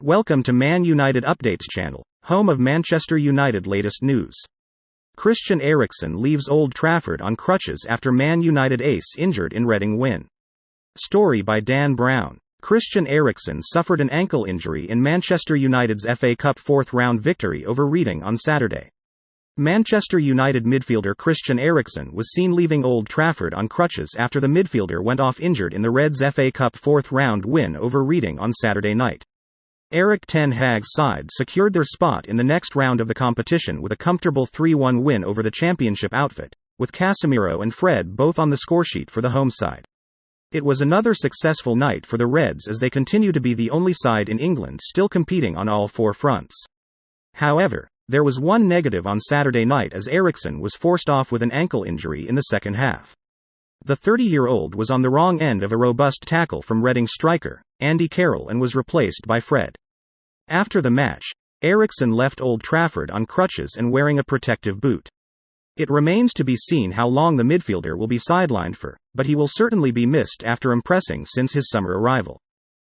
Welcome to Man United Updates channel, home of Manchester United latest news. Christian Eriksen leaves Old Trafford on crutches after Man United ace injured in Reading win. Story by Dan Brown. Christian Eriksen suffered an ankle injury in Manchester United's FA Cup fourth-round victory over Reading on Saturday. Manchester United midfielder Christian Eriksen was seen leaving Old Trafford on crutches after the midfielder went off injured in the Reds' FA Cup fourth-round win over Reading on Saturday night. Ten Hag's side secured their spot in the next round of the competition with a comfortable 3-1 win over the championship outfit, with Casemiro and Fred both on the scoresheet for the home side. It was another successful night for the Reds as they continue to be the only side in England still competing on all four fronts. However, there was one negative on Saturday night as Eriksen was forced off with an ankle injury in the second half. The 30-year-old was on the wrong end of a robust tackle from Reading striker Andy Carroll and was replaced by Fred. After the match, Eriksen left Old Trafford on crutches and wearing a protective boot. It remains to be seen how long the midfielder will be sidelined for, but he will certainly be missed after impressing since his summer arrival.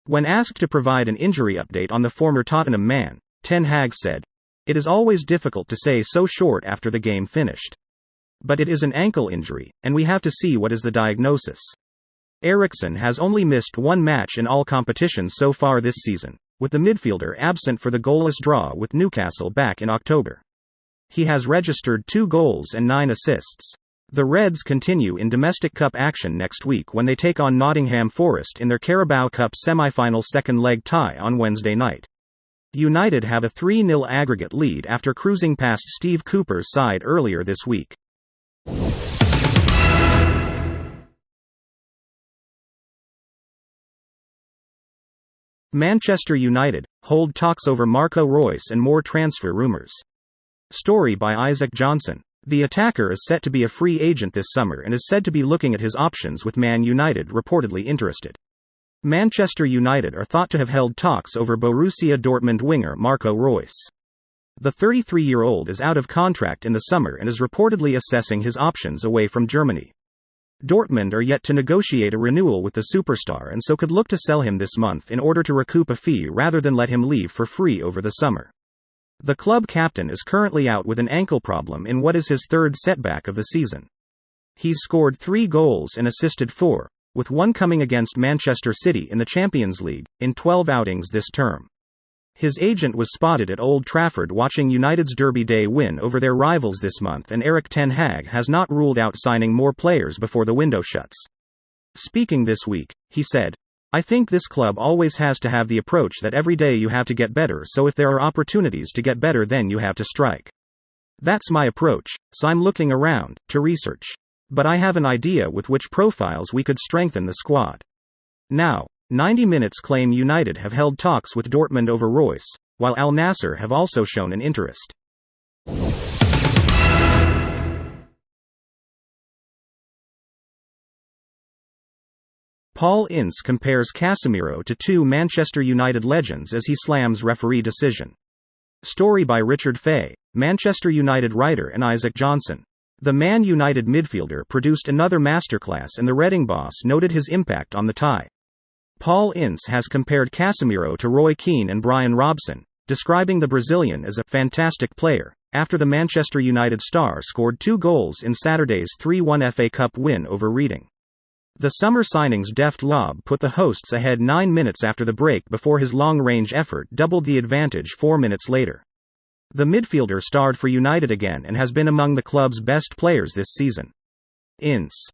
When asked to provide an injury update on the former Tottenham man, Ten Hag said, "It is always difficult to say so short after the game finished. But it is an ankle injury, and we have to see what is the diagnosis." Eriksen has only missed one match in all competitions so far this season, with the midfielder absent for the goalless draw with Newcastle back in October. He has registered 2 goals and 9 assists. The Reds continue in domestic cup action next week when they take on Nottingham Forest in their Carabao Cup semi-final second-leg tie on Wednesday night. United have a 3-0 aggregate lead after cruising past Steve Cooper's side earlier this week. Manchester United hold talks over Marco Royce and more transfer rumours. Story by Isaac Johnson. The attacker is set to be a free agent this summer and is said to be looking at his options with Man United reportedly interested. Manchester United are thought to have held talks over Borussia Dortmund winger Marco Royce. The 33-year-old is out of contract in the summer and is reportedly assessing his options away from Germany. Dortmund are yet to negotiate a renewal with the superstar and so could look to sell him this month in order to recoup a fee rather than let him leave for free over the summer. The club captain is currently out with an ankle problem in what is his third setback of the season. He's scored 3 goals and assisted 4, with one coming against Manchester City in the Champions League, in 12 outings this term. His agent was spotted at Old Trafford watching United's Derby Day win over their rivals this month, and Ten Hag has not ruled out signing more players before the window shuts. Speaking this week, he said, "I think this club always has to have the approach that every day you have to get better, so if there are opportunities to get better then you have to strike. That's my approach, so I'm looking around, to research. But I have an idea with which profiles we could strengthen the squad." Now, 90 Minutes claim United have held talks with Dortmund over Royce, while Al Nassr have also shown an interest. Ince compares Casemiro to 2 Manchester United legends as he slams referee decision. Story by Richard Fay, Manchester United writer and Isaac Johnson. The Man United midfielder produced another masterclass and the Reading boss noted his impact on the tie. Ince has compared Casemiro to Roy Keane and Brian Robson, describing the Brazilian as a fantastic player, after the Manchester United star scored 2 goals in Saturday's 3-1 FA Cup win over Reading. The summer signing's deft lob put the hosts ahead 9 minutes after the break before his long-range effort doubled the advantage 4 minutes later. The midfielder starred for United again and has been among the club's best players this season. Ince,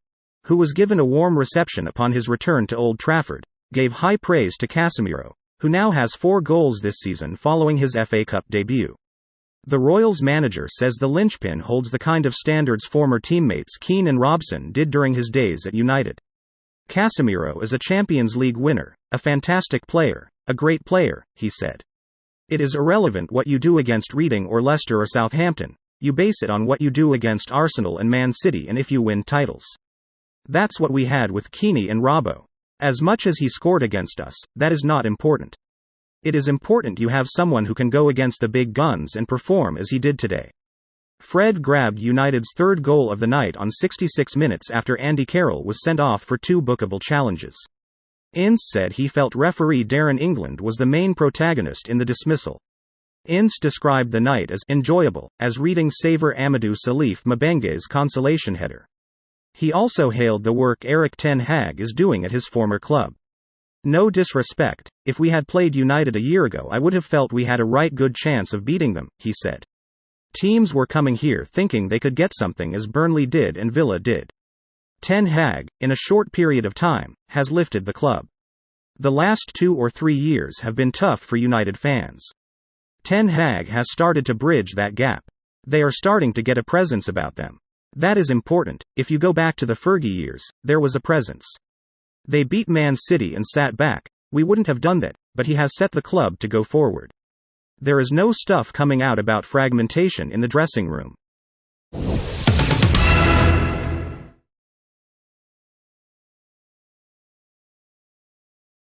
who was given a warm reception upon his return to Old Trafford, gave high praise to Casemiro, who now has 4 goals this season following his FA Cup debut. The Royals manager says the linchpin holds the kind of standards former teammates Keane and Robson did during his days at United. "Casemiro is a Champions League winner, a fantastic player, a great player," he said. "It is irrelevant what you do against Reading or Leicester or Southampton, you base it on what you do against Arsenal and Man City and if you win titles. That's what we had with Keane and Robbo. As much as he scored against us, that is not important. It is important you have someone who can go against the big guns and perform as he did today." Fred grabbed United's 3rd goal of the night on 66 minutes after Andy Carroll was sent off for 2 bookable challenges. Ince said he felt referee Darren England was the main protagonist in the dismissal. Ince described the night as enjoyable, as reading savor Amadou Salif Mabenge's consolation header. He also hailed the work Ten Hag is doing at his former club. No disrespect, if we had played United a year ago I would have felt we had a right good chance of beating them, he said. Teams were coming here thinking they could get something as Burnley did and Villa did. Ten Hag, in a short period of time, has lifted the club. The last 2 or 3 years have been tough for United fans. Ten Hag has started to bridge that gap. They are starting to get a presence about them. That is important. If you go back to the Fergie years, there was a presence. They beat Man City and sat back. We wouldn't have done that, but he has set the club to go forward. There is no stuff coming out about fragmentation in the dressing room.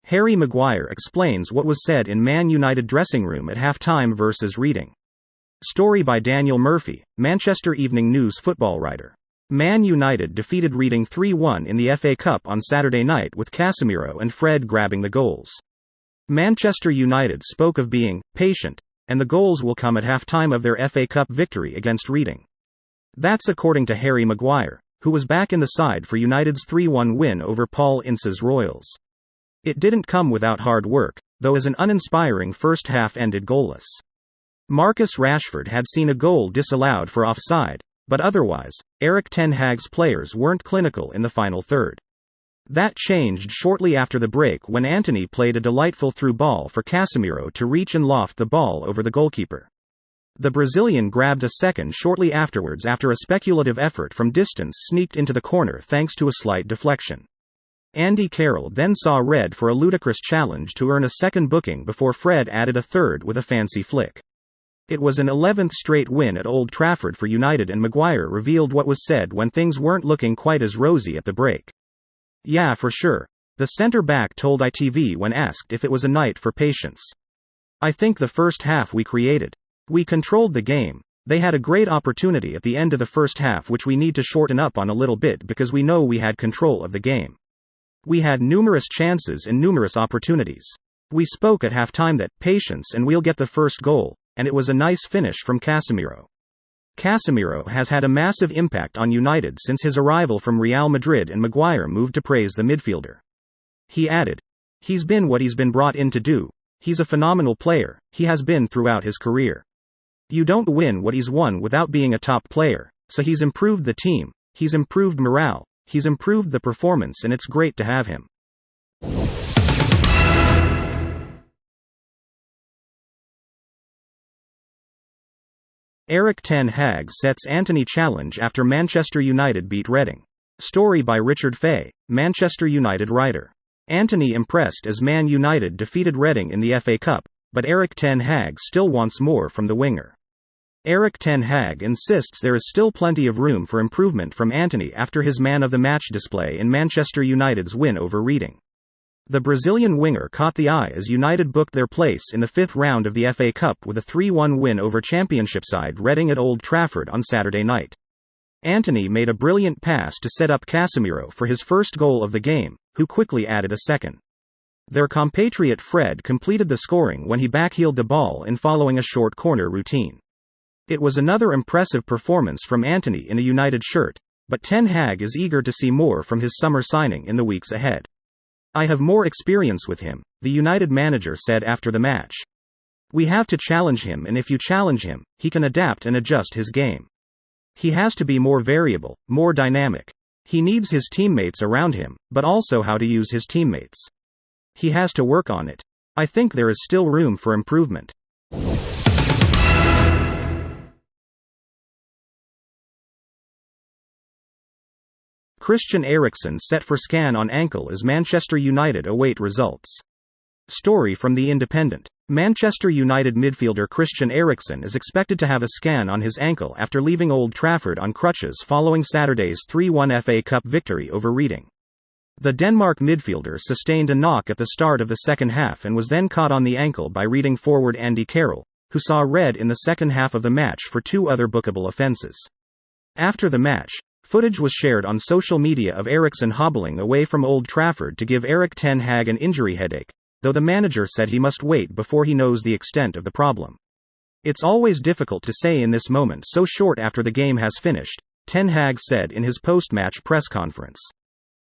Harry Maguire explains what was said in Man United dressing room at half-time versus Reading. Story by Daniel Murphy, Manchester Evening News football writer. Man United defeated Reading 3-1 in the FA Cup on Saturday night with Casemiro and Fred grabbing the goals. Manchester United spoke of being patient, and the goals will come at half-time of their FA Cup victory against Reading. That's according to Harry Maguire, who was back in the side for United's 3-1 win over Paul Ince's Royals. It didn't come without hard work, though, as an uninspiring first half ended goalless. Marcus Rashford had seen a goal disallowed for offside, but otherwise, Ten Hag's players weren't clinical in the final third. That changed shortly after the break when Antony played a delightful through ball for Casemiro to reach and loft the ball over the goalkeeper. The Brazilian grabbed a second shortly afterwards after a speculative effort from distance sneaked into the corner thanks to a slight deflection. Andy Carroll then saw red for a ludicrous challenge to earn a second booking before Fred added a third with a fancy flick. It was an 11th straight win at Old Trafford for United, and Maguire revealed what was said when things weren't looking quite as rosy at the break. "Yeah, for sure," the centre-back told ITV when asked if it was a night for patience. "I think the first half we created. We controlled the game. They had a great opportunity at the end of the first half which we need to shorten up on a little bit because we know we had control of the game. We had numerous chances and numerous opportunities. We spoke at halftime that, patience and we'll get the first goal, and it was a nice finish from Casemiro. Casemiro has had a massive impact on United since his arrival from Real Madrid, and Maguire moved to praise the midfielder. He added, "He's been what he's been brought in to do. He's a phenomenal player, he has been throughout his career. You don't win what he's won without being a top player, so he's improved the team, he's improved morale, he's improved the performance, and it's great to have him." Ten Hag sets Antony challenge after Manchester United beat Reading. Story by Richard Fay, Manchester United writer. Antony impressed as Man United defeated Reading in the FA Cup, but Ten Hag still wants more from the winger. Ten Hag insists there is still plenty of room for improvement from Antony after his man-of-the-match display in Manchester United's win over Reading. The Brazilian winger caught the eye as United booked their place in the 5th round of the FA Cup with a 3-1 win over Championship side Reading at Old Trafford on Saturday night. Antony made a brilliant pass to set up Casemiro for his first goal of the game, who quickly added a second. Their compatriot Fred completed the scoring when he backheeled the ball in following a short corner routine. It was another impressive performance from Antony in a United shirt, but Ten Hag is eager to see more from his summer signing in the weeks ahead. "I have more experience with him," the United manager said after the match. "We have to challenge him, and if you challenge him, he can adapt and adjust his game. He has to be more variable, more dynamic. He needs his teammates around him, but also how to use his teammates. He has to work on it. I think there is still room for improvement." Christian Eriksen set for scan on ankle as Manchester United await results. Story from The Independent. Manchester United midfielder Christian Eriksen is expected to have a scan on his ankle after leaving Old Trafford on crutches following Saturday's 3-1 FA Cup victory over Reading. The Denmark midfielder sustained a knock at the start of the second half and was then caught on the ankle by Reading forward Andy Carroll, who saw red in the second half of the match for 2 other bookable offences. After the match, Footage was shared on social media of Eriksen hobbling away from Old Trafford to give Ten Hag an injury headache, though the manager said he must wait before he knows the extent of the problem. It's always difficult to say in this moment so short after the game has finished, Ten Hag said in his post-match press conference.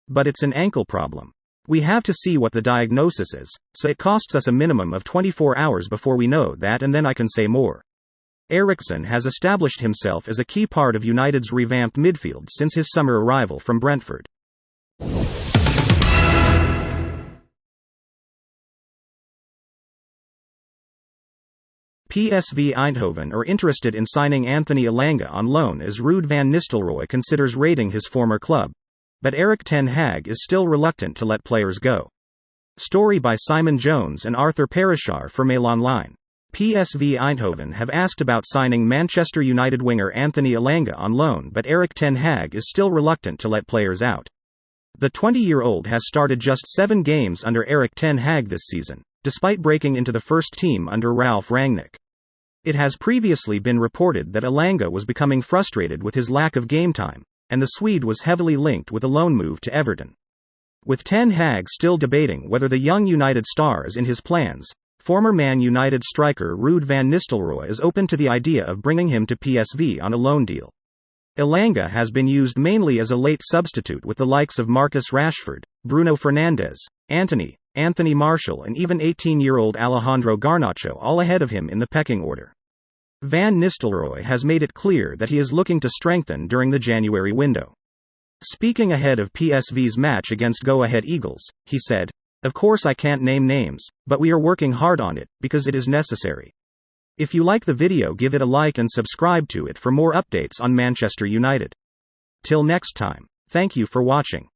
But it's an ankle problem. We have to see what the diagnosis is, so it costs us a minimum of 24 hours before we know that, and then I can say more. Eriksen has established himself as a key part of United's revamped midfield since his summer arrival from Brentford. PSV Eindhoven are interested in signing Anthony Elanga on loan as Ruud van Nistelrooy considers raiding his former club, but Ten Hag is still reluctant to let players go. Story by Simon Jones and Arthur Parashar for Mail Online. PSV Eindhoven have asked about signing Manchester United winger Anthony Elanga on loan, but Ten Hag is still reluctant to let players out. The 20-year-old has started just 7 games under Ten Hag this season, despite breaking into the first team under Ralf Rangnick. It has previously been reported that Elanga was becoming frustrated with his lack of game time, and the Swede was heavily linked with a loan move to Everton. With Ten Hag still debating whether the young United star is in his plans, former Man United striker Ruud van Nistelrooy is open to the idea of bringing him to PSV on a loan deal. Elanga has been used mainly as a late substitute with the likes of Marcus Rashford, Bruno Fernandes, Anthony Martial and even 18-year-old Alejandro Garnacho all ahead of him in the pecking order. Van Nistelrooy has made it clear that he is looking to strengthen during the January window. Speaking ahead of PSV's match against Go Ahead Eagles, he said, "Of course I can't name names, but we are working hard on it, because it is necessary." If you like the video, give it a like and subscribe to it for more updates on Manchester United. Till next time, thank you for watching.